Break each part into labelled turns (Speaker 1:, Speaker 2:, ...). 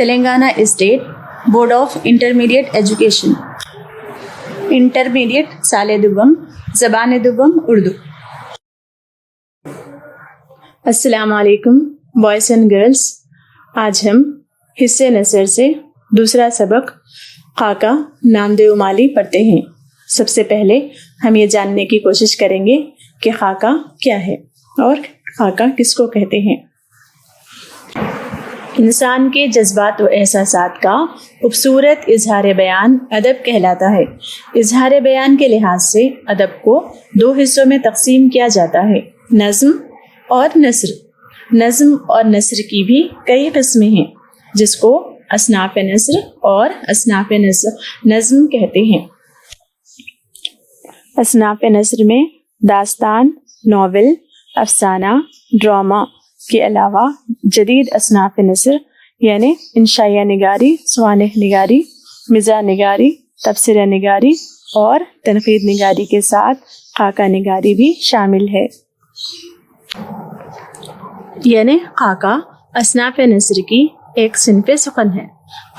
Speaker 1: Telangana state board of intermediate education. Intermediate سال دوم، زبان دوم اردو. السلام علیکم بوائز اینڈ گرلز. آج ہم حصے نثر سے دوسرا سبق خاکہ نامدیو مالی پڑھتے ہیں. سب سے پہلے ہم یہ جاننے کی کوشش کریں گے کہ خاکہ کیا ہے اور خاکہ کس کو کہتے ہیں. انسان کے جذبات و احساسات کا خوبصورت اظہار بیان ادب کہلاتا ہے. اظہار بیان کے لحاظ سے ادب کو دو حصوں میں تقسیم کیا جاتا ہے، نظم اور نثر. نظم اور نثر کی بھی کئی قسمیں ہیں جس کو اصناف نثر اور اصناف نظم کہتے ہیں. اصناف نثر میں داستان، ناول، افسانہ، ڈرامہ کے علاوہ جدید اصناف نثر یعنی انشائیہ نگاری، سوانح نگاری، مزاح نگاری، تبصرہ نگاری اور تنقید نگاری کے ساتھ خاکہ نگاری بھی شامل ہے. یعنی خاکہ اصناف نثر کی ایک صنف سخن ہے.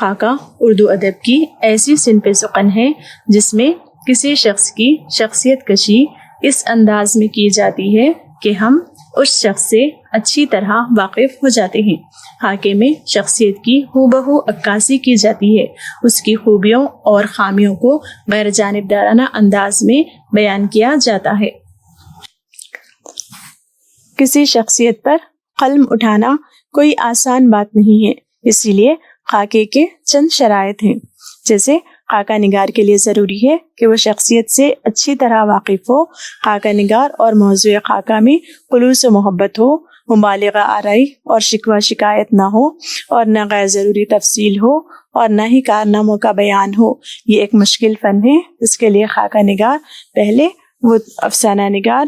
Speaker 1: خاکہ اردو ادب کی ایسی صنف سخن ہے جس میں کسی شخص کی شخصیت کشی اس انداز میں کی جاتی ہے کہ ہم اس شخص سے اچھی طرح واقف ہو جاتے ہیں. خاکے میں شخصیت کی ہو بہو عکاسی کی جاتی ہے. اس کی خوبیوں اور خامیوں کو غیر جانبدارانہ انداز میں بیان کیا جاتا ہے. کسی شخصیت پر قلم اٹھانا کوئی آسان بات نہیں ہے، اسی لیے خاکے کے چند شرائط ہیں. جیسے خاکہ نگار کے لیے ضروری ہے کہ وہ شخصیت سے اچھی طرح واقف ہو. خاکہ نگار اور موضوع خاکہ میں خلوص و محبت ہو، مبالغہ آرائی اور شکوہ شکایت نہ ہو، اور نہ غیر ضروری تفصیل ہو اور نہ ہی کارناموں کا بیان ہو. یہ ایک مشکل فن ہے. اس کے لیے خاکہ نگار پہلے وہ افسانہ نگار،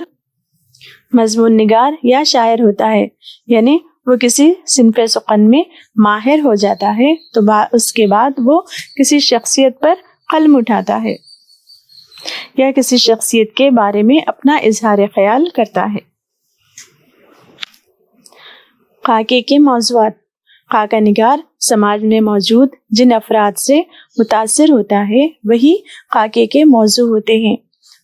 Speaker 1: مضمون نگار یا شاعر ہوتا ہے. یعنی وہ کسی صنف سخن میں ماہر ہو جاتا ہے تو اس کے بعد وہ کسی شخصیت پر قلم اٹھاتا ہے یا کسی شخصیت کے بارے میں اپنا اظہار خیال کرتا ہے. خاکے کے موضوعات. خاکہ نگار سماج میں موجود جن افراد سے متاثر ہوتا ہے وہی خاکے کے موضوع ہوتے ہیں.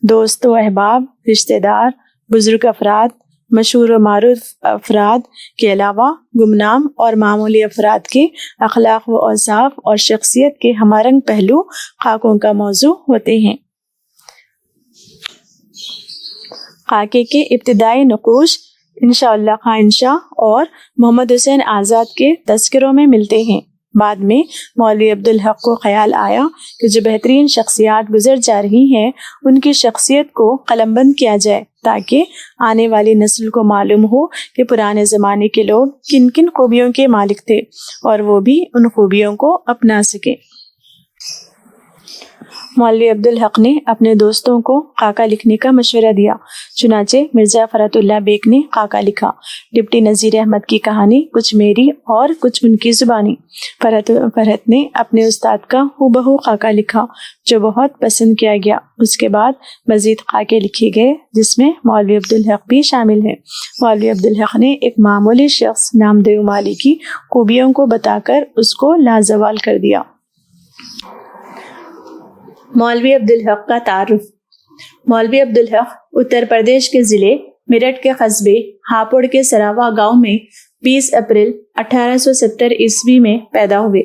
Speaker 1: دوست و احباب، رشتہ دار، بزرگ افراد، مشہور و معروف افراد کے علاوہ گمنام اور معمولی افراد کے اخلاق و اوصاف اور شخصیت کے ہمارنگ پہلو خاکوں کا موضوع ہوتے ہیں. خاکے کے ابتدائی نقوش انشاء اللہ خان انشا اور محمد حسین آزاد کے تذکروں میں ملتے ہیں. بعد میں مولوی عبدالحق کو خیال آیا کہ جو بہترین شخصیات گزر جا رہی ہیں ان کی شخصیت کو قلم بند کیا جائے تاکہ آنے والی نسل کو معلوم ہو کہ پرانے زمانے کے لوگ کن کن خوبیوں کے مالک تھے اور وہ بھی ان خوبیوں کو اپنا سکیں. مولوی عبدالحق نے اپنے دوستوں کو خاکہ لکھنے کا مشورہ دیا. چنانچہ مرزا فرحت اللہ بیگ نے خاکہ لکھا. ڈپٹی نذیر احمد کی کہانی کچھ میری اور کچھ ان کی زبانی. فرحت نے اپنے استاد کا ہو بہو خاکہ لکھا جو بہت پسند کیا گیا. اس کے بعد مزید خاکے لکھے گئے جس میں مولوی عبدالحق بھی شامل ہے. مولوی عبدالحق نے ایک معمولی شخص نامدیو مالی کی خوبیوں کو بتا کر اس کو لازوال کر دیا. مولوی عبدالحق کا تعارف. مولوی عبدالحق اتر پردیش کے ضلع میرٹھ کے قصبے ہاپوڑ کے سراوا گاؤں میں 20 اپریل 1870 عیسوی میں پیدا ہوئے.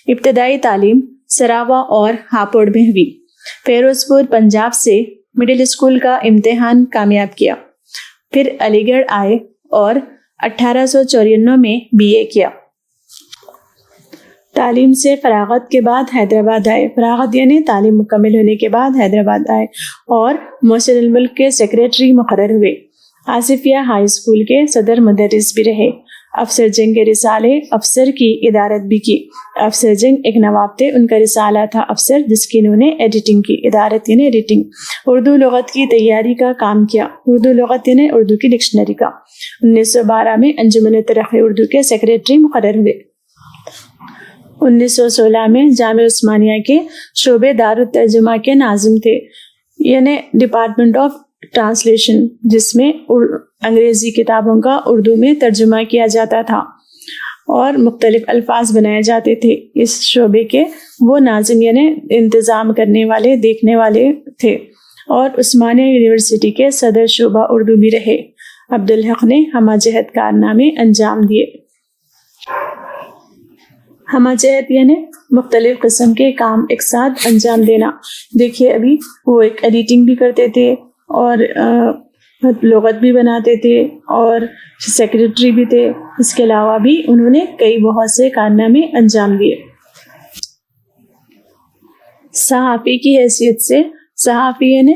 Speaker 1: ابتدائی تعلیم سراوا اور ہاپوڑ میں ہوئی. فیروز پور پنجاب سے مڈل اسکول کا امتحان کامیاب کیا. پھر علی گڑھ آئے اور 1894 میں BA کیا. تعلیم سے فراغت کے بعد حیدرآباد آئے. فراغت یعنی تعلیم مکمل ہونے کے بعد حیدرآباد آئے اور محسن الملک کے سیکریٹری مقرر ہوئے. آصفیہ ہائی اسکول کے صدر مدرس بھی رہے. افسر جنگ کے رسالے افسر کی ادارت بھی کی. افسر جنگ ایک نواب تھے، ان کا رسالہ تھا افسر جس کی انہوں نے ایڈیٹنگ کی. ادارت یعنی ایڈیٹنگ. اردو لغت کی تیاری کا کام کیا. اردو لغت یعنی اردو کی ڈکشنری کا. 1912 میں انجمن ترقی اردو کے سیکریٹری مقرر ہوئے. 1916 میں جامعہ عثمانیہ کے شعبے دارالترجمہ کے ناظم تھے، یعنی ڈپارٹمنٹ آف ٹرانسلیشن، جس میں انگریزی کتابوں کا اردو میں ترجمہ کیا جاتا تھا. اور مختلف الفاظ بنائے جاتے تھے۔ اس شعبے کے وہ ناظم یعنی انتظام کرنے والے، دیکھنے والے تھے، اور عثمانیہ یونیورسٹی کے صدر شعبہ اردو بھی رہے۔ عبدالحق نے ہمہ جہت کارنامے انجام دیے۔ ہمہ جہت یعنی مختلف قسم کے کام ایک ساتھ انجام دینا۔ دیکھیے ابھی وہ ایک ایڈیٹنگ بھی کرتے تھے، اور لغت بھی بناتے تھے، اور سیکریٹری بھی تھے۔ اس کے علاوہ بھی انہوں نے کئی بہت سے کارنامے انجام دیے۔ صحافی کی حیثیت سے، صحافی یعنی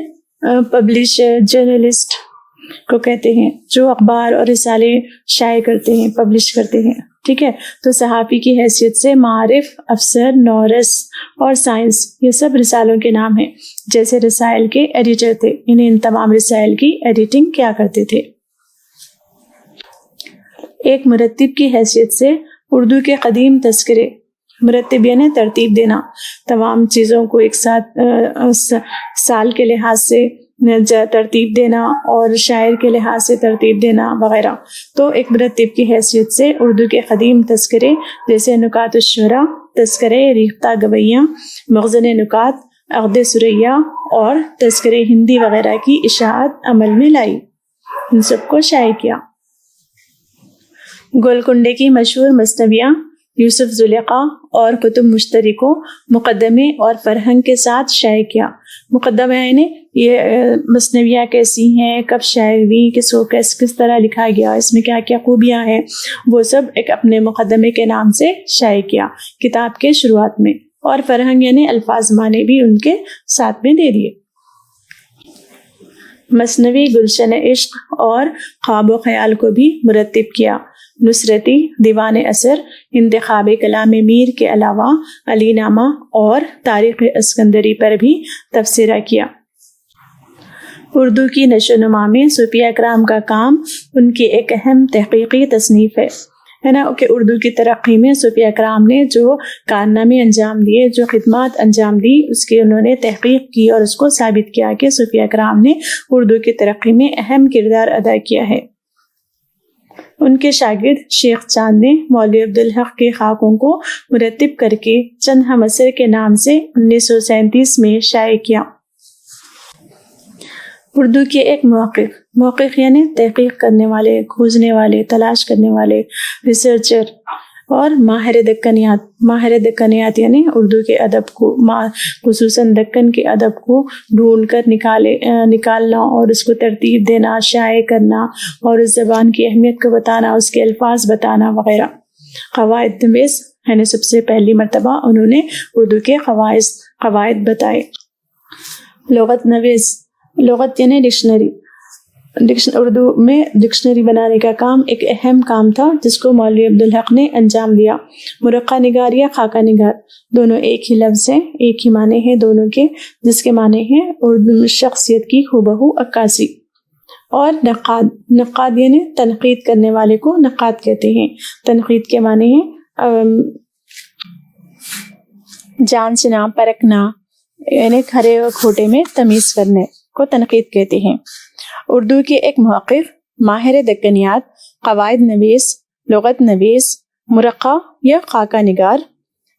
Speaker 1: پبلشر، جرنلسٹ کو کہتے ہیں، جو اخبار اور رسالے شائع کرتے ہیں، پبلش کرتے ہیں، ٹھیک ہے۔ تو صحافی کی حیثیت سے معارف، افسر، نورس اور سائنس، یہ سب رسالوں کے نام ہیں۔ جیسے رسائل کے ایڈیٹر تھے، ان تمام رسائل کی ایڈیٹنگ کیا کرتے تھے۔ ایک مرتب کی حیثیت سے اردو کے قدیم تذکرے، مرتب یعنی ترتیب دینا، تمام چیزوں کو ایک ساتھ سال کے لحاظ سے ترتیب دینا اور شاعر کے لحاظ سے ترتیب دینا وغیرہ۔ تو ایک مرتب کی حیثیت سے اردو کے قدیم تذکرے جیسے نکات الشعراء، تذکرے ریختہ گویاں، مخزن نکات، عقد ثریا اور تذکرے ہندی وغیرہ کی اشاعت عمل میں لائی، ان سب کو شائع کیا۔ گولکنڈے کی مشہور مثنویاں یوسف زلیخا اور کتب مشتری کو مقدمے اور فرہنگ کے ساتھ شائع کیا۔ مقدمہ یعنی یہ مثنویاں کیسی ہیں، کب شائع ہوئی، کس طرح لکھا گیا، اس میں کیا کیا خوبیاں ہیں، وہ سب ایک اپنے مقدمے کے نام سے شائع کیا کتاب کے شروعات میں۔ اور فرہنگ یعنی الفاظ معنی بھی ان کے ساتھ میں دے دیے۔ مثنوی گلشن عشق اور خواب و خیال کو بھی مرتب کیا۔ نصرتی، دیوان اثر، انتخاب کلام میر کے علاوہ علی نامہ اور تاریخ اسکندری پر بھی تبصرہ کیا۔ اردو کی نشو و نما میں صوفیہ کرام کا کام ان کی ایک اہم تحقیقی تصنیف ہے نا، کہ اردو کی ترقی میں صوفیہ کرام نے جو کارنامے انجام دیے، جو خدمات انجام دی، اس کی انہوں نے تحقیق کی اور اس کو ثابت کیا کہ صوفیہ کرام نے اردو کی ترقی میں اہم کردار ادا کیا ہے۔ ان کے شاگرد شیخ چاند نے مولوی عبدالحق کے خاکوں کو مرتب کر کے چند ہم اثر کے نام سے 1937 میں شائع کیا۔ اردو کے ایک محقق یعنی تحقیق کرنے والے، کھوجنے والے، تلاش کرنے والے، ریسرچر، اور ماہر دکنیات یعنی اردو کے ادب کو، خصوصاً دکن کے ادب کو ڈھونڈ کر نکالنا اور اس کو ترتیب دینا، شائع کرنا اور اس زبان کی اہمیت کو بتانا، اس کے الفاظ بتانا وغیرہ۔ قواعد نویس یعنی سب سے پہلی مرتبہ انہوں نے اردو کے قواعد بتائے۔ لغت نویس، لغت یعنی ڈکشنری، اردو میں ڈکشنری بنانے کا کام ایک اہم کام تھا جس کو مولوی عبدالحق نے انجام دیا۔ مرقع نگار یا خاکہ نگار دونوں ایک ہی لفظ ہیں، ایک ہی معنی ہیں دونوں کے، جس کے معنی ہیں اردو شخصیت کی ہو عکاسی۔ اور نقاد یعنی تنقید کرنے والے کو نقاد کہتے ہیں۔ تنقید کے معنی ہیں جانچنا، پرکھنا، یعنی کھرے اور کھوٹے میں تمیز کرنے کو تنقید کہتے ہیں۔ اردو کے ایک محقق، ماہر دکنیات، قواعد نویس، لغت نویس، مرقع یا خاکہ نگار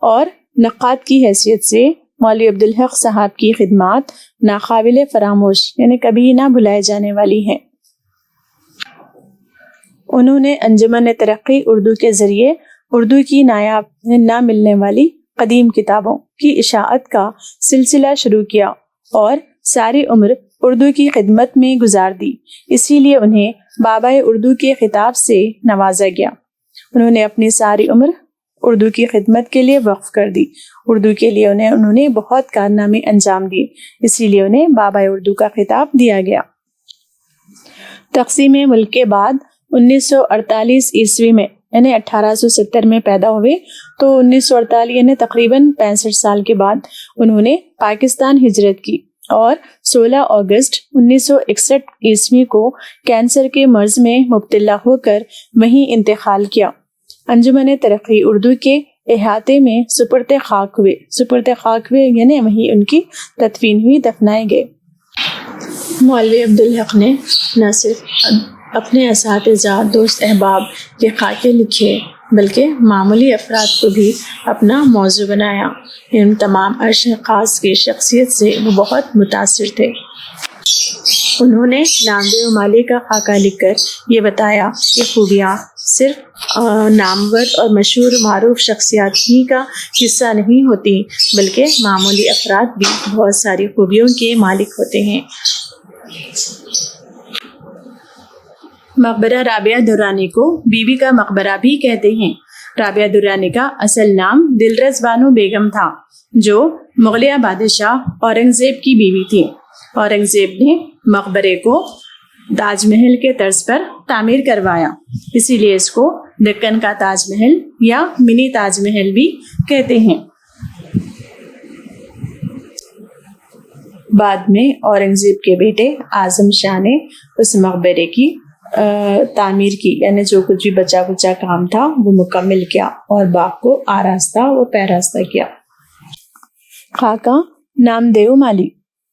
Speaker 1: اور نقاد کی حیثیت سے مولوی عبدالحق صاحب کی خدمات ناقابل فراموش یعنی کبھی نہ بھلائے جانے والی ہیں۔ انہوں نے انجمن ترقی اردو کے ذریعے اردو کی نایاب نہ ملنے والی قدیم کتابوں کی اشاعت کا سلسلہ شروع کیا اور ساری عمر اردو کی خدمت میں گزار دی۔ اسی لیے انہیں بابائے اردو کے خطاب سے نوازا گیا۔ انہوں نے اپنی ساری عمر اردو کی خدمت کے لیے وقف کر دی۔ اردو کے لیے انہوں نے بہت کارنامے انجام دیے، اسی لیے انہیں بابائے اردو کا خطاب دیا گیا۔ تقسیم ملک کے بعد 1948 عیسوی میں یعنی 1870 میں پیدا ہوئے، تو 1948 یعنی تقریباً 65 سال کے بعد انہوں نے پاکستان ہجرت کی اور 16 اگست 1961 عیسوی کو کینسر کے مرض میں مبتلا ہو کر وہیں انتقال کیا۔ انجمن ترقی اردو کے احاطے میں سپرد خاک ہوئے یعنی وہیں ان کی تدفین ہوئی، دفنائے گئے۔ مولوی عبدالحق نے نہ صرف اپنے اساتذہ، دوست احباب کے خاکے لکھے بلکہ معمولی افراد کو بھی اپنا موضوع بنایا۔ ان تمام اشخاص کی شخصیت سے وہ بہت متاثر تھے۔ انہوں نے نامدیو مالی کا خاکہ لکھ کر یہ بتایا کہ خوبیاں صرف نامور اور مشہور معروف شخصیات ہی کا حصہ نہیں ہوتی، بلکہ معمولی افراد بھی بہت ساری خوبیوں کے مالک ہوتے ہیں۔ مقبرہ رابعہ درانی کو بی بی کا مقبرہ بھی کہتے ہیں۔ رابعہ درانی کا اصل نام دلرس بانو بیگم تھا، جو مغلیہ بادشاہ اورنگزیب کی بیوی تھی۔ اورنگزیب نے مقبرے کو تاج محل کے طرز پر تعمیر کروایا، اسی لیے اس کو دکن کا تاج محل یا منی تاج محل بھی کہتے ہیں۔ بعد میں اورنگزیب کے بیٹے اعظم شاہ نے اس مقبرے کی تعمیر کی، یعنی جو کچھ بھی بچا کچا کام تھا وہ مکمل کیا اور باغ کو آراستہ و پیراستہ کیا۔ خاکہ نامدیو مالی،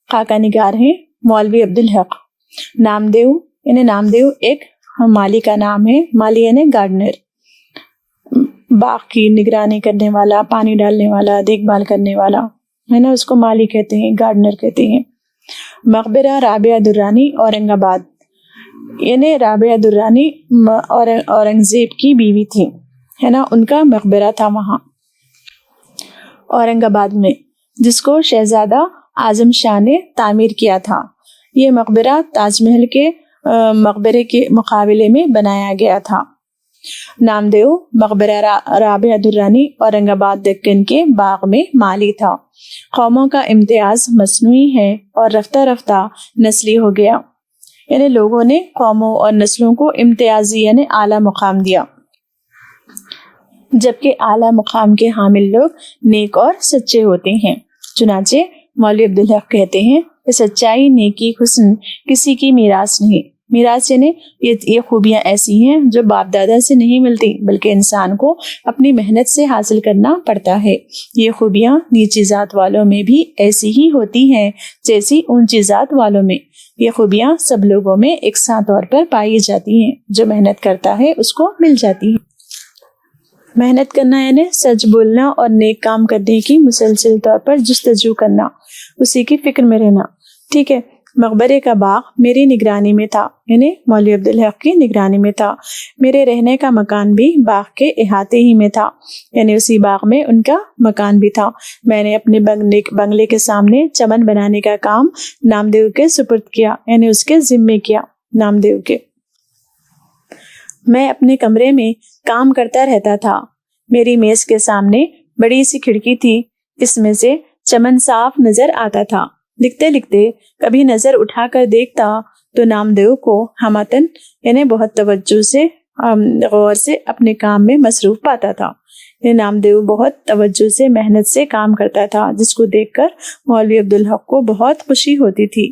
Speaker 1: خاکہ نگار ہیں مولوی عبدالحق۔ نامدیو یعنی نامدیو ایک مالی کا نام ہے، مالی یعنی گارڈنر، باغ کی نگرانی کرنے والا، پانی ڈالنے والا، دیکھ بھال کرنے والا ہے نا، اس کو مالی کہتے ہیں، گارڈنر کہتے ہیں۔ مقبرہ رابعہ درانی اورنگ آباد، یعنی رابعہ درانی اورنگزیب کی بیوی تھی ہے نا، ان کا مقبرہ تھا وہاں اورنگ آباد میں، جس کو شہزادہ اعظم شاہ نے تعمیر کیا تھا۔ یہ مقبرہ تاج محل کے مقبرے کے مقابلے میں بنایا گیا تھا۔ نامدیو مقبرہ رابعہ درانی اورنگ آباد دکن کے باغ میں مالی تھا۔ قوموں کا امتیاز مصنوعی ہے اور رفتہ رفتہ نسلی ہو گیا، یعنی لوگوں نے قوموں اور نسلوں کو امتیازی یعنی اعلیٰ مقام دیا، جبکہ اعلیٰ مقام کے حامل لوگ نیک اور سچے ہوتے ہیں۔ چنانچہ مولوی عبدالحق کہتے ہیں کہ سچائی، نیکی، حسن کسی کی میراث نہیں۔ میراث یعنی یہ خوبیاں ایسی ہیں جو باپ دادا سے نہیں ملتی، بلکہ انسان کو اپنی محنت سے حاصل کرنا پڑتا ہے۔ یہ خوبیاں نیچی ذات والوں میں بھی ایسی ہی ہوتی ہیں جیسی اونچی ذات والوں میں۔ یہ خوبیاں سب لوگوں میں یکساں طور پر پائی جاتی ہیں، جو محنت کرتا ہے اس کو مل جاتی ہے۔ محنت کرنا یعنی سچ بولنا اور نیک کام کرنے کی مسلسل طور پر جستجو کرنا، اسی کی فکر میں رہنا، ٹھیک ہے۔ مقبرے کا باغ میری نگرانی میں تھا، یعنی مولوی عبدالحق کی نگرانی میں تھا۔ میرے رہنے کا مکان بھی باغ کے احاطے ہی میں تھا، یعنی اسی باغ میں ان کا مکان بھی تھا۔ میں نے اپنے بنگلے کے سامنے چمن بنانے کا کام نامدیو کے سپرد کیا، یعنی اس کے ذمے کیا، نامدیو کے۔ میں اپنے کمرے میں کام کرتا رہتا تھا۔ میری میز کے سامنے بڑی سی کھڑکی تھی، اس میں سے چمن صاف نظر آتا تھا۔ لکھتے لکھتے کبھی نظر اٹھا کر دیکھتا تو نامدیو کو ہمتن یعنی بہت توجہ سے غور سے اپنے کام میں مصروف پاتا تھا۔ نامدیو بہت توجہ سے محنت سے کام کرتا تھا، جس کو دیکھ کر مولوی عبدالحق کو بہت خوشی ہوتی تھی۔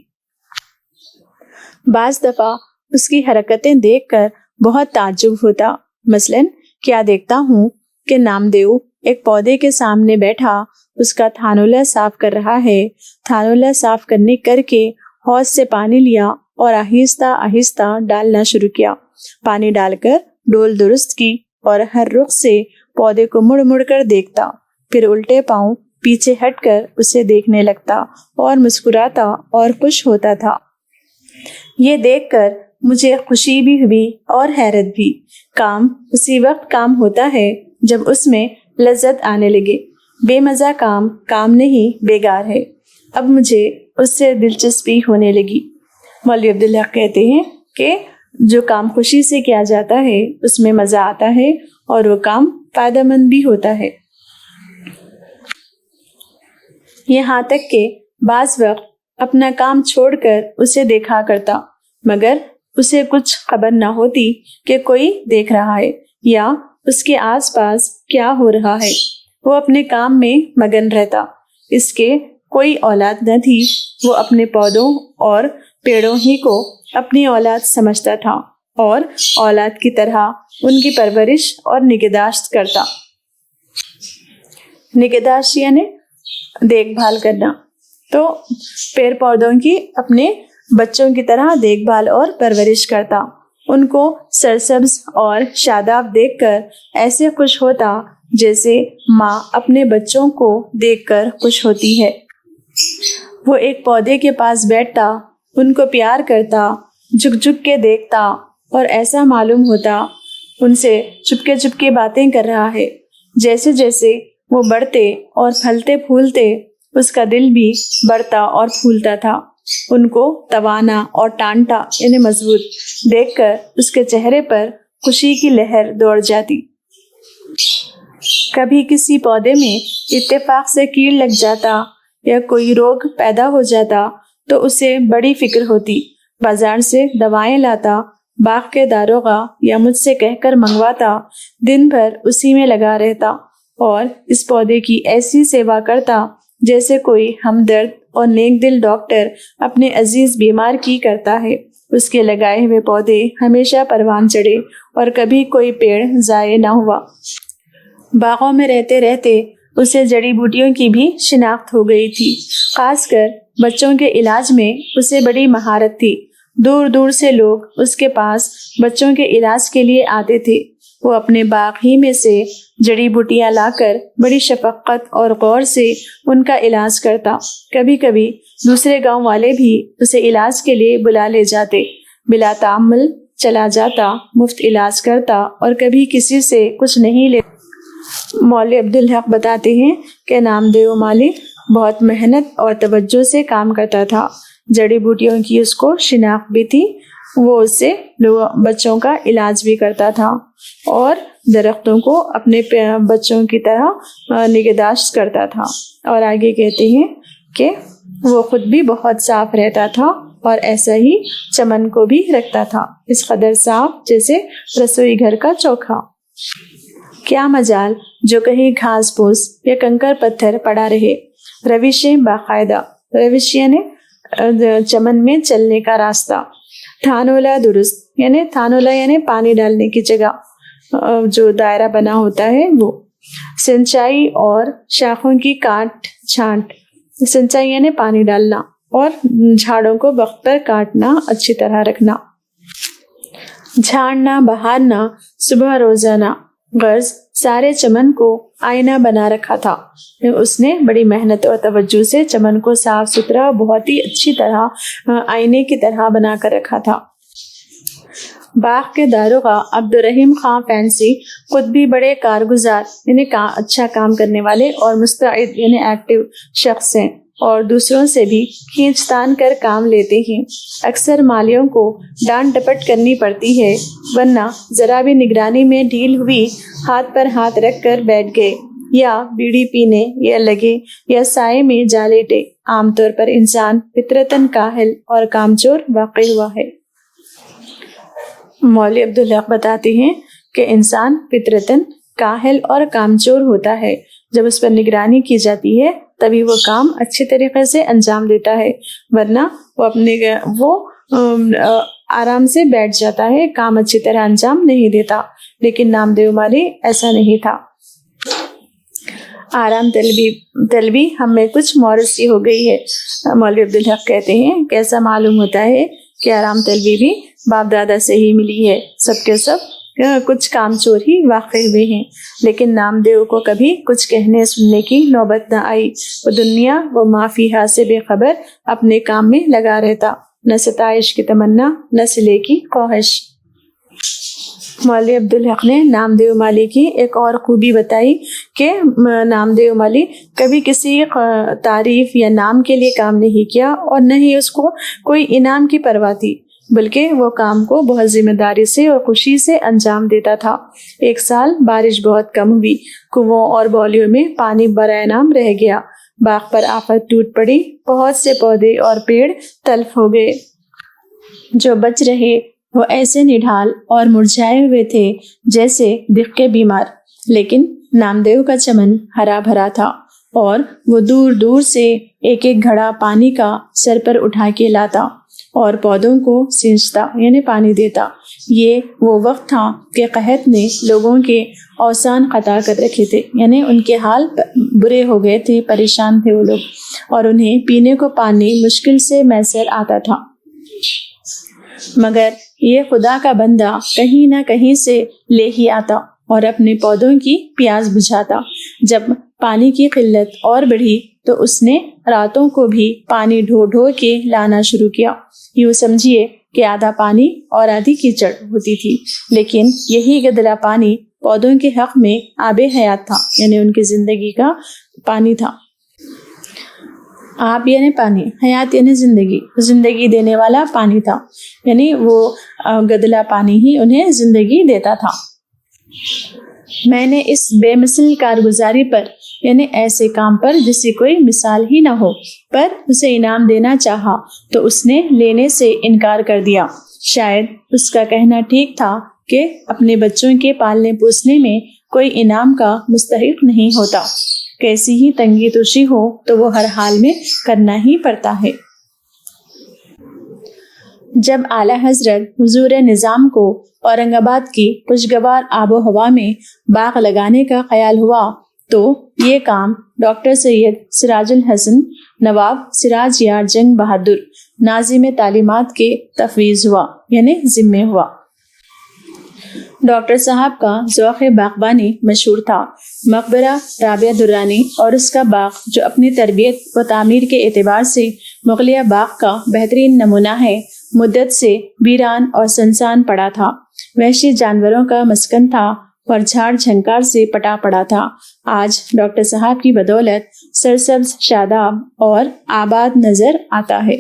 Speaker 1: بعض دفعہ اس کی حرکتیں دیکھ کر بہت تعجب ہوتا۔ مثلاً کیا دیکھتا ہوں کہ نامدیو ایک پودے کے سامنے بیٹھا اس کا تھانولا صاف کر رہا ہے۔ تھانولا صاف کر کے حوض سے پانی لیا اور آہستہ آہستہ ڈالنا شروع کیا۔ پانی ڈال کر ڈول درست کی اور ہر رخ سے پودے کو مڑ مڑ کر دیکھتا، پھر الٹے پاؤں پیچھے ہٹ کر اسے دیکھنے لگتا اور مسکراتا اور خوش ہوتا تھا۔ یہ دیکھ کر مجھے خوشی بھی ہوئی اور حیرت بھی۔ کام اسی وقت کام ہوتا ہے جب اس میں لذت آنے لگے۔ بے مزہ کام نہیں، بیگار ہے۔ اب مجھے اس سے دلچسپی ہونے لگی۔ مولوی عبدالحق کہتے ہیں کہ جو کام خوشی سے کیا جاتا ہے اس میں مزہ آتا ہے اور وہ کام فائدہ مند بھی ہوتا ہے، یہاں تک کہ بعض وقت اپنا کام چھوڑ کر اسے دیکھا کرتا، مگر اسے کچھ خبر نہ ہوتی کہ کوئی دیکھ رہا ہے یا اس کے آس پاس کیا ہو رہا ہے۔ وہ اپنے کام میں مگن رہتا۔ اس کے کوئی اولاد نہ تھی، وہ اپنے پودوں اور پیڑوں ہی کو اپنی اولاد سمجھتا تھا اور اولاد کی طرح ان کی پرورش اور نگہداشت کرتا۔ نگہداشت یعنی دیکھ بھال کرنا، تو پیڑ پودوں کی اپنے بچوں کی طرح دیکھ بھال اور پرورش کرتا۔ ان کو سرسبز اور شاداب دیکھ کر ایسے خوش ہوتا جیسے ماں اپنے بچوں کو دیکھ کر خوش ہوتی ہے۔ وہ ایک پودے کے پاس بیٹھتا، ان کو پیار کرتا، جھک جھک کے دیکھتا اور ایسا معلوم ہوتا ان سے چپکے چپکے باتیں کر رہا ہے۔ جیسے جیسے وہ بڑھتے اور پھلتے پھولتے اس کا دل بھی بڑھتا اور پھولتا تھا۔ ان کو توانا اور ٹانٹا یعنی مضبوط دیکھ کر اس کے چہرے پر خوشی کی لہر دوڑ جاتی۔ کبھی کسی پودے میں اتفاق سے کیڑ لگ جاتا یا کوئی روگ پیدا ہو جاتا تو اسے بڑی فکر ہوتی، بازار سے دوائیں لاتا، باغ کے داروغہ یا مجھ سے کہہ کر منگواتا، دن بھر اسی میں لگا رہتا اور اس پودے کی ایسی سیوا کرتا جیسے کوئی ہمدرد اور نیک دل ڈاکٹر اپنے عزیز بیمار کی کرتا ہے۔ اس کے لگائے ہوئے پودے ہمیشہ پروان چڑھے اور کبھی کوئی پیڑ ضائع نہ ہوا۔ باغوں میں رہتے رہتے اسے جڑی بوٹیوں کی بھی شناخت ہو گئی تھی، خاص کر بچوں کے علاج میں اسے بڑی مہارت تھی۔ دور دور سے لوگ اس کے پاس بچوں کے علاج کے لیے آتے تھے۔ وہ اپنے باغ ہی میں سے جڑی بوٹیاں لا کر بڑی شفقت اور غور سے ان کا علاج کرتا۔ کبھی کبھی دوسرے گاؤں والے بھی اسے علاج کے لیے بلا لے جاتے، بلا تعمل چلا جاتا، مفت علاج کرتا اور کبھی کسی سے کچھ نہیں لیتا۔ مولوی عبدالحق بتاتے ہیں کہ نامدیو مالی بہت محنت اور توجہ سے کام کرتا تھا۔ جڑی بوٹیوں کی اس کو شناخت بھی تھی، وہ اس سے بچوں کا علاج بھی کرتا تھا اور درختوں کو اپنے بچوں کی طرح نگہداشت کرتا تھا۔ اور آگے کہتے ہیں کہ وہ خود بھی بہت صاف رہتا تھا اور ایسا ہی چمن کو بھی رکھتا تھا، اس قدر صاف جیسے رسوئی گھر کا چوکھا۔ کیا مجال جو کہیں گھاس پھوس یا کنکر پتھر پڑا رہے، روشیں باقاعدہ، روش یعنی چمن میں چلنے کا راستہ، تھانولا درست یعنی تھانولا یعنی پانی ڈالنے کی جگہ، جو دائرہ بنا ہوتا ہے وہ، سنچائی اور شاخوں کی کاٹ چھانٹ، سنچائی یعنی پانی ڈالنا اور جھاڑوں کو وقت پر کاٹنا، اچھی طرح رکھنا، جھاڑنا بہارنا صبح روزانہ، غرض سارے چمن کو آئینہ بنا رکھا تھا۔ اس نے بڑی محنت اور توجہ سے چمن کو صاف ستھرا بہت ہی اچھی طرح آئینے کی طرح بنا کر رکھا تھا۔ باغ کے داروغہ عبدالرحیم خان فینسی خود بھی بڑے کارگزار یعنی اچھا کام کرنے والے اور مستعد یعنی ایکٹیو شخص ہیں اور دوسروں سے بھی کھینچ تان کر کام لیتے ہیں۔ اکثر مالیوں کو ڈانٹ ڈپٹ کرنی پڑتی ہے، ورنہ ذرا بھی نگرانی میں ڈھیل ہوئی ہاتھ پر ہاتھ رکھ کر بیٹھ گئے یا بیڑی پینے یا لگے یا سائے میں جا لیٹے۔ عام طور پر انسان فطرتاً کاہل اور کامچور واقع ہوا ہے۔ مولوی عبدالحق بتاتے ہیں کہ انسان فطرتاً کاہل اور کامچور ہوتا ہے، جب اس پر نگرانی کی جاتی ہے تبھی وہ کام اچھی طریقے سے انجام دیتا ہے، ورنہ وہ آرام سے بیٹھ جاتا ہے، کام اچھی طرح انجام نہیں دیتا۔ لیکن نامدیو مالی ایسا نہیں تھا۔ آرام طلبی ہم میں کچھ مورث سی ہو گئی ہے۔ مولوی عبدالحق کہتے ہیں کہ ایسا معلوم ہوتا ہے کہ آرام طلبی بھی باپ دادا سے ہی ملی ہے، سب کے سب کچھ کام چور ہی واقع ہوئے ہیں، لیکن نامدیو کو کبھی کچھ کہنے سننے کی نوبت نہ آئی۔ وہ دنیا و ما فیہا سے بے خبر اپنے کام میں لگا رہتا، نہ ستائش کی تمنا نہ صلے کی خواہش۔ مولوی عبدالحق نے نامدیو مالی کی ایک اور خوبی بتائی کہ نامدیو مالی کبھی کسی تعریف یا نام کے لیے کام نہیں کیا اور نہ ہی اس کو کوئی انعام کی پرواہ تھی، بلکہ وہ کام کو بہت ذمہ داری سے اور خوشی سے انجام دیتا تھا۔ ایک سال بارش بہت کم ہوئی، کنووں اور باولیوں میں پانی برائے نام رہ گیا، باغ پر آفت ٹوٹ پڑی، بہت سے پودے اور پیڑ تلف ہو گئے۔ جو بچ رہے وہ ایسے نڈھال اور مرجھائے ہوئے تھے جیسے دق کے بیمار، لیکن نامدیو کا چمن ہرا بھرا تھا اور وہ دور دور سے ایک ایک گھڑا پانی کا سر پر اٹھا کے لاتا اور پودوں کو سینچتا یعنی پانی دیتا۔ یہ وہ وقت تھا کہ قحط نے لوگوں کے اوسان قطع کر رکھے تھے، یعنی ان کے حال برے ہو گئے تھے، پریشان تھے وہ لوگ، اور انہیں پینے کو پانی مشکل سے میسر آتا تھا۔ مگر یہ خدا کا بندہ کہیں نہ کہیں سے لے ہی آتا اور اپنے پودوں کی پیاس بجھاتا۔ جب پانی کی قلت اور بڑھی تو اس نے راتوں کو بھی پانی ڈھو ڈھو کے لانا شروع کیا۔ یوں سمجھیے کہ آدھا پانی اور آدھی کیچڑ ہوتی تھی، لیکن یہی گدلا پانی پودوں کے حق میں آب حیات تھا، یعنی ان کی زندگی کا پانی تھا۔ آب یعنی پانی، حیات یعنی زندگی، زندگی دینے والا پانی تھا، یعنی وہ گدلا پانی ہی انہیں زندگی دیتا تھا۔ میں نے اس بے مثل کارگزاری پر، یعنی ایسے کام پر جس کی کوئی مثال ہی نہ ہو، پر اسے انعام دینا چاہا تو اس نے لینے سے انکار کر دیا۔ شاید اس کا کہنا ٹھیک تھا کہ اپنے بچوں کے پالنے پوسنے میں کوئی انعام کا مستحق نہیں ہوتا، کیسی ہی تنگی توشی ہو تو وہ ہر حال میں کرنا ہی پڑتا ہے۔ جب اعلی حضرت حضور نظام کو اورنگ آباد کی خوشگوار آب و ہوا میں باغ لگانے کا خیال ہوا تو یہ کام ڈاکٹر سید سراج الحسن نواب سراج یار جنگ بہادر ناظم تعلیمات کے تفویض ہوا، یعنی ذمے ہوا۔ ڈاکٹر صاحب کا ذوق باغبانی مشہور تھا۔ مقبرہ رابعہ درانی اور اس کا باغ، جو اپنی تربیت و تعمیر کے اعتبار سے مغلیہ باغ کا بہترین نمونہ ہے، مدت سے ویران اور سنسان پڑا تھا، وحشی جانوروں کا مسکن تھا اور جھاڑ جھنکار سے پٹا پڑا تھا۔ آج ڈاکٹر صاحب کی بدولت سرسبز، شاداب اور آباد نظر آتا ہے۔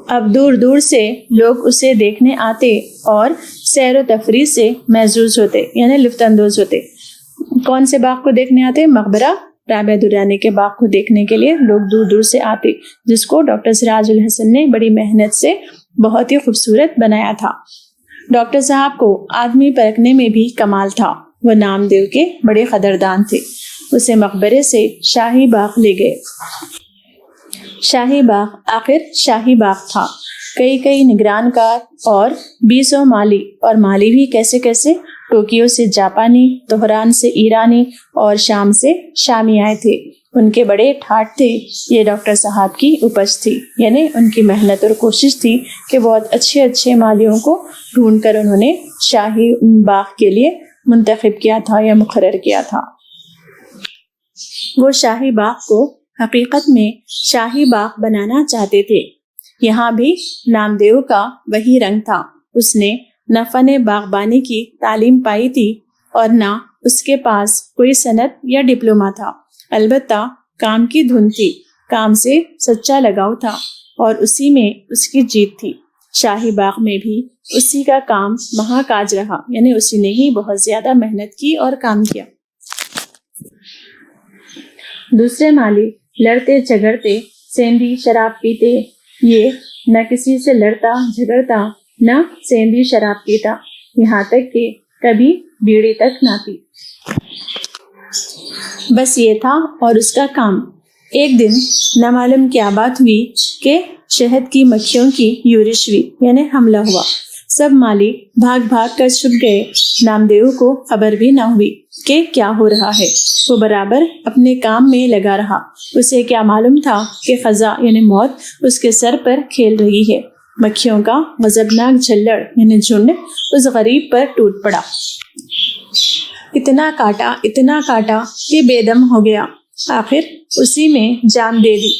Speaker 1: اب دور دور سے لوگ اسے دیکھنے آتے اور سیر و تفریح سے محظوظ ہوتے، یعنی لطف اندوز ہوتے۔ کون سے باغ کو دیکھنے آتے؟ مقبرہ رابعہ درانی کے باغ کو دیکھنے کے لیے لوگ دور دور سے آتے، جس کو ڈاکٹر سراج الحسن نے بڑی محنت سے بہت ہی خوبصورت بنایا تھا۔ ڈاکٹر صاحب کو آدمی پرکھنے میں بھی کمال تھا۔ وہ نامدیو کے بڑے قدردان تھے۔ اسے مقبرے سے شاہی باغ لے گئے۔ شاہی باغ آخر شاہی باغ تھا۔ کئی نگران کار اور 20 مالی، اور مالی بھی کیسے کیسے، ٹوکیو سے جاپانی، تہران سے ایرانی اور شام سے شامی آئے تھے۔ ان کے بڑے ٹھاٹ تھے۔ یہ ڈاکٹر صاحب کی اپج تھی، یعنی ان کی محنت اور کوشش تھی کہ بہت اچھے مالیوں کو ڈھونڈ کر انہوں نے شاہی باغ کے لیے منتخب کیا تھا یا مقرر کیا تھا۔ وہ شاہی باغ کو حقیقت میں شاہی باغ بنانا چاہتے تھے۔ یہاں بھی نامدیو کا وہی رنگ تھا۔ اس نے نہ فن باغبانی کی تعلیم پائی تھی اور نہ اس کے پاس کوئی صنعت یا ڈپلومہ تھا، البتہ کام کی دھن تھی، کام سے سچا لگاؤ تھا اور اسی میں اس کی جیت تھی۔ شاہی باغ میں بھی اسی کا کام مہا کاج رہا، یعنی اسی نے ہی بہت زیادہ محنت کی اور کام کیا۔ دوسرے مالی لڑتے جھگڑتے، سیندھی شراب پیتے، یہ نہ کسی سے لڑتا جھگڑتا، نہ سیندھی شراب پیتا، یہاں تک کہ کبھی بیڑی تک نہ پی۔ بس یہ تھا اور اس کا کام۔ ایک دن نہ معلوم کیا بات ہوئی کہ شہد کی مکھیوں کی یورش ہوئی، یعنی حملہ ہوا۔ سب مالی بھاگ بھاگ کر چھپ گئے۔ نامدیو کو خبر بھی نہ ہوئی کہ کیا ہو رہا ہے۔ وہ برابر اپنے کام میں لگا رہا۔ اسے کیا معلوم تھا کہ قضا یعنی موت اس کے سر پر کھیل رہی ہے۔ مکھیوں کا غضبناک جھلڑ یعنی جھنڈ اس غریب پر ٹوٹ پڑا۔ اتنا کاٹا کہ بے دم ہو گیا۔ آخر اسی میں جان دے دی۔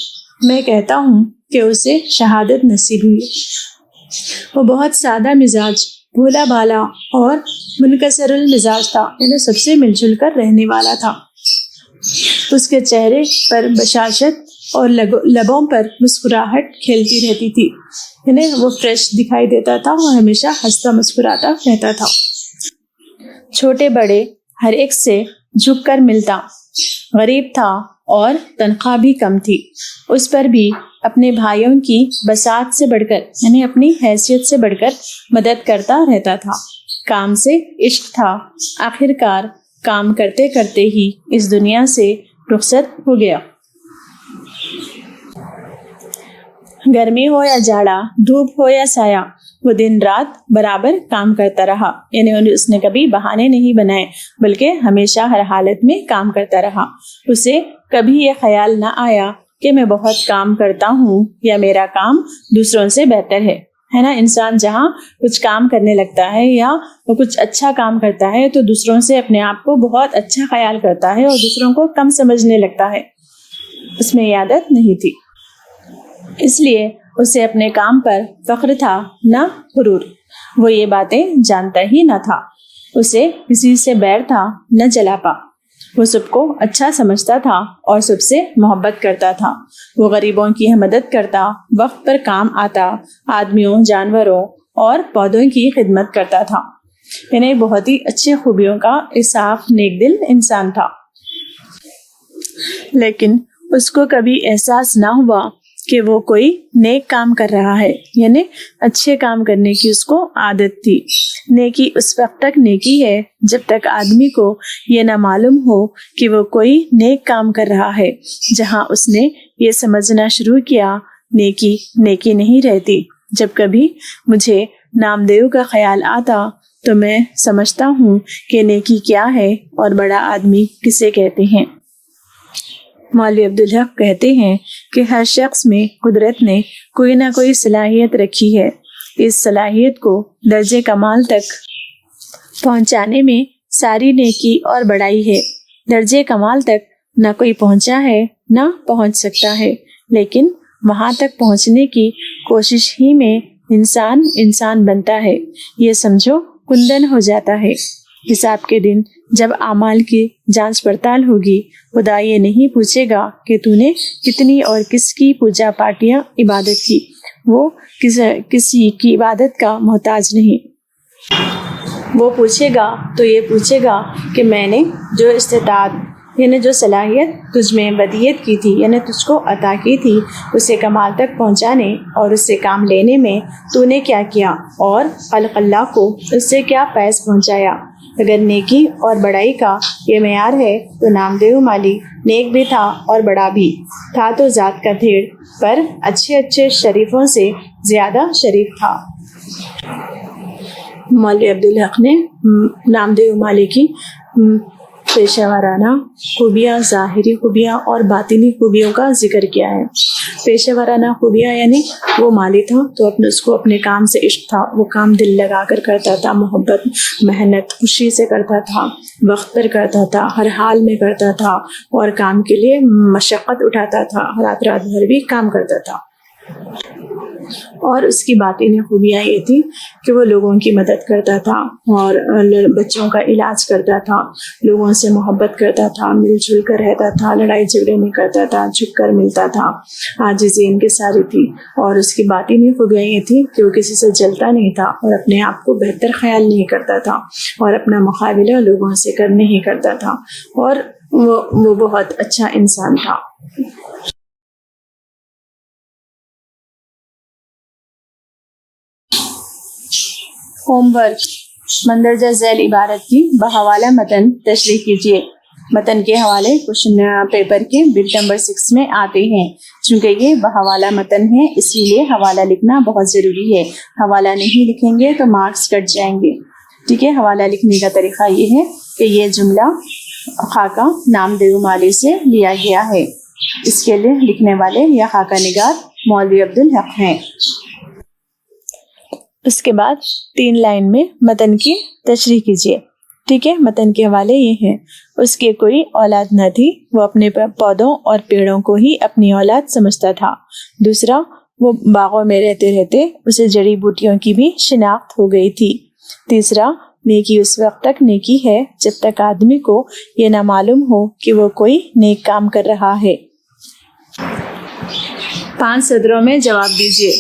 Speaker 1: میں کہتا ہوں کہ اسے شہادت نصیب ہوئی۔ وہ بہت سادہ مزاج، بھولا بھالا اور منکسر المزاج تھا، یعنی سب سے مل جل کر رہنے والا تھا۔ اس کے چہرے پر بشاشت اور لبوں پر مسکراہٹ کھیلتی رہتی تھی، یعنی وہ فریش دکھائی دیتا تھا، وہ ہمیشہ ہنستا مسکراتا رہتا تھا۔ چھوٹے بڑے ہر ایک سے جھک کر ملتا، غریب تھا اور تنخواہ بھی کم تھی، اس پر بھی اپنے بھائیوں کی بساط سے بڑھ کر یعنی اپنی حیثیت سے بڑھ کر مدد کرتا رہتا تھا۔ کام سے عشق تھا۔ آخر کار کام کرتے کرتے ہی اس دنیا سے رخصت ہو گیا۔ گرمی ہو یا جاڑا، دھوپ ہو یا سایہ، وہ دن رات برابر کام کرتا رہا، یعنی اس نے کبھی بہانے نہیں بنائے بلکہ ہمیشہ ہر حالت میں کام کرتا رہا۔ اسے کبھی یہ خیال نہ آیا کہ میں بہت کام کرتا ہوں یا میرا کام دوسروں سے بہتر ہے۔ ہے نا. انسان جہاں کچھ کام کرنے لگتا ہے یا وہ کچھ اچھا کام کرتا ہے تو دوسروں سے اپنے آپ کو بہت اچھا خیال کرتا ہے اور دوسروں کو کم سمجھنے لگتا ہے. اس میں یہ عادت نہیں تھی، اس لیے اسے اپنے کام پر فخر تھا نہ غرور. وہ یہ باتیں جانتا ہی نہ تھا. اسے کسی سے بیر تھا نہ جلاپا. وہ سب کو اچھا سمجھتا تھا اور سب سے محبت کرتا تھا. وہ غریبوں کی مدد کرتا، وقت پر کام آتا، آدمیوں، جانوروں اور پودوں کی خدمت کرتا تھا. یعنی بہت ہی اچھی خوبیوں کا صاف نیک دل انسان تھا. لیکن اس کو کبھی احساس نہ ہوا کہ وہ کوئی نیک کام کر رہا ہے. یعنی اچھے کام کرنے کی اس کو عادت تھی. نیکی اس وقت تک نیکی ہے جب تک آدمی کو یہ نہ معلوم ہو کہ وہ کوئی نیک کام کر رہا ہے. جہاں اس نے یہ سمجھنا شروع کیا نیکی نیکی نہیں رہتی. جب کبھی مجھے نامدیو کا خیال آتا تو میں سمجھتا ہوں کہ نیکی کیا ہے اور بڑا آدمی کسے کہتے ہیں. مولوی عبدالحق کہتے ہیں کہ ہر شخص میں قدرت نے کوئی نہ کوئی صلاحیت رکھی ہے. اس صلاحیت کو درجے کمال تک پہنچانے میں ساری نیکی اور بڑائی ہے. درجے کمال تک نہ کوئی پہنچا ہے نہ پہنچ سکتا ہے، لیکن وہاں تک پہنچنے کی کوشش ہی میں انسان بنتا ہے. یہ سمجھو کندن ہو جاتا ہے. حساب کے دن جب اعمال کی جانچ پڑتال ہوگی، خدا یہ نہیں پوچھے گا کہ تو نے کتنی اور کس کی پوجا پاٹیاں عبادت کی. وہ کسی کی عبادت کا محتاج نہیں. وہ پوچھے گا تو یہ پوچھے گا کہ میں نے جو استطاعت یعنی جو صلاحیت تجھ میں بدیت کی تھی، یعنی تجھ کو عطا کی تھی، اسے کمال تک پہنچانے اور اس سے کام لینے میں تو نے کیا کیا اور خلق اللہ کو اس سے کیا فیض پہنچایا. اگر نیکی اور بڑائی کا یہ معیار ہے تو نامدیو مالی نیک بھی تھا اور بڑا بھی تھا تو ذات کا دھیڑ پر اچھے شریفوں سے زیادہ شریف تھا. مولوی عبدالحق نے نامدیو مالی کی پیشہ ورانہ خوبیاں، ظاہری خوبیاں اور باطنی خوبیوں کا ذکر کیا ہے. پیشہ ورانہ خوبیاں یعنی وہ مالی تھا تو اس کو اپنے کام سے عشق تھا. وہ کام دل لگا کر کرتا تھا، محبت، محنت، خوشی سے کرتا تھا، وقت پر کرتا تھا، ہر حال میں کرتا تھا اور کام کے لیے مشقت اٹھاتا تھا، رات بھر بھی کام کرتا تھا. اور اس کی باطنی خوبیاں یہ تھی کہ وہ لوگوں کی مدد کرتا تھا اور بچوں کا علاج کرتا تھا، لوگوں سے محبت کرتا تھا، مل جل کر رہتا تھا، لڑائی جھگڑے نہیں کرتا تھا، جھک کر ملتا تھا، عاجزی ان کے ساری تھی. اور اس کی باطنی خوبیاں یہ تھی کہ وہ کسی سے جلتا نہیں تھا اور اپنے آپ کو بہتر خیال نہیں کرتا تھا اور اپنا مقابلہ لوگوں سے نہیں کرتا تھا اور وہ بہت اچھا انسان تھا. ہوم ورک، مندرجہ ذیل عبارت کی بحوالہ متن تشریح کیجیے. متن کے حوالے کوشچن پیپر کے بٹ نمبر 6 میں آتے ہیں. چونکہ یہ بحوالہ متن ہے اس لیے حوالہ لکھنا بہت ضروری ہے. حوالہ نہیں لکھیں گے تو مارکس کٹ جائیں گے. ٹھیک ہے، حوالہ لکھنے کا طریقہ یہ ہے کہ یہ جملہ خاکہ نامدیو مالی سے لیا گیا ہے. اس کے لیے لکھنے والے یا خاکہ نگار مولوی عبدالحق ہیں. اس کے بعد 3 لائن میں متن کی تشریح کیجیے. ٹھیک ہے، متن کے حوالے یہ ہیں: اس کے کوئی اولاد نہ تھی، وہ اپنے پودوں اور پیڑوں کو ہی اپنی اولاد سمجھتا تھا. دوسرا، وہ باغوں میں رہتے رہتے اسے جڑی بوٹیوں کی بھی شناخت ہو گئی تھی. تیسرا، نیکی اس وقت تک نیکی ہے جب تک آدمی کو یہ نہ معلوم ہو کہ وہ کوئی نیک کام کر رہا ہے. 5 صدروں میں جواب دیجیے.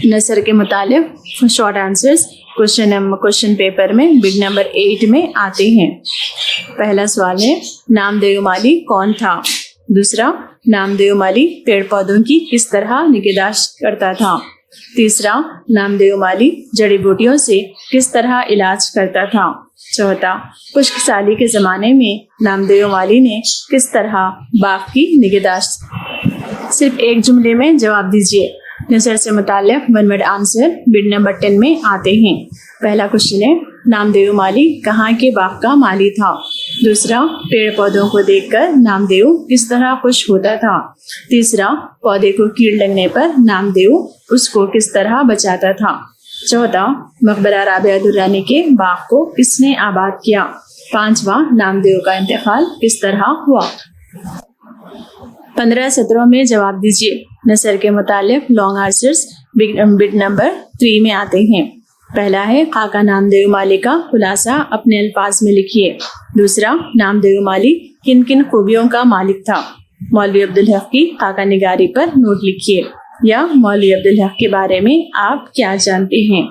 Speaker 1: نثر کے متعلق شارٹ آنسرز کوشچن پیپر میں بٹ نمبر 8 میں آتے ہیں. پہلا سوال ہے نامدیو مالی کون تھا. دوسرا، نامدیو مالی پیڑ پودوں کی کس طرح نگہداشت کرتا تھا. تیسرا، نامدیو مالی جڑی بوٹیوں سے کس طرح علاج کرتا تھا. چوتھا، خشک سالی کے زمانے میں نامدیو مالی نے کس طرح باغ کی نگہداشت. صرف ایک جملے میں جواب دیجیے. نثر سے متعلق 1 ورڈ آنسر بٹ نمبر 10 میں آتے ہیں. پہلا کوشچن ہے نامدیو مالی کہاں کے باغ کا مالی تھا؟ دوسرا، پیڑ پودوں کو دیکھ کر نامدیو کس طرح خوش ہوتا تھا؟ تیسرا، پودے کو کیڑ لگنے پر نامدیو اس کو کس طرح بچاتا تھا؟ چوتھا، مقبرہ رابعہ درانی کے باغ کو کس نے آباد کیا؟ پانچواں، نامدیو کا انتقال کس طرح ہوا؟ 15 سطروں میں جواب دیجیے۔ نثر کے متعلق لانگ آنسرز بٹ نمبر 3 میں آتے ہیں۔ پہلا ہے خاکہ نامدیو مالی کا خلاصہ اپنے الفاظ میں لکھیے۔ دوسرا، نامدیو مالی کن کن خوبیوں کا مالک تھا؟ مولوی عبدالحق کی خاکہ نگاری پر نوٹ لکھیے، یا مولوی عبدالحق کے بارے میں آپ کیا جانتے ہیں؟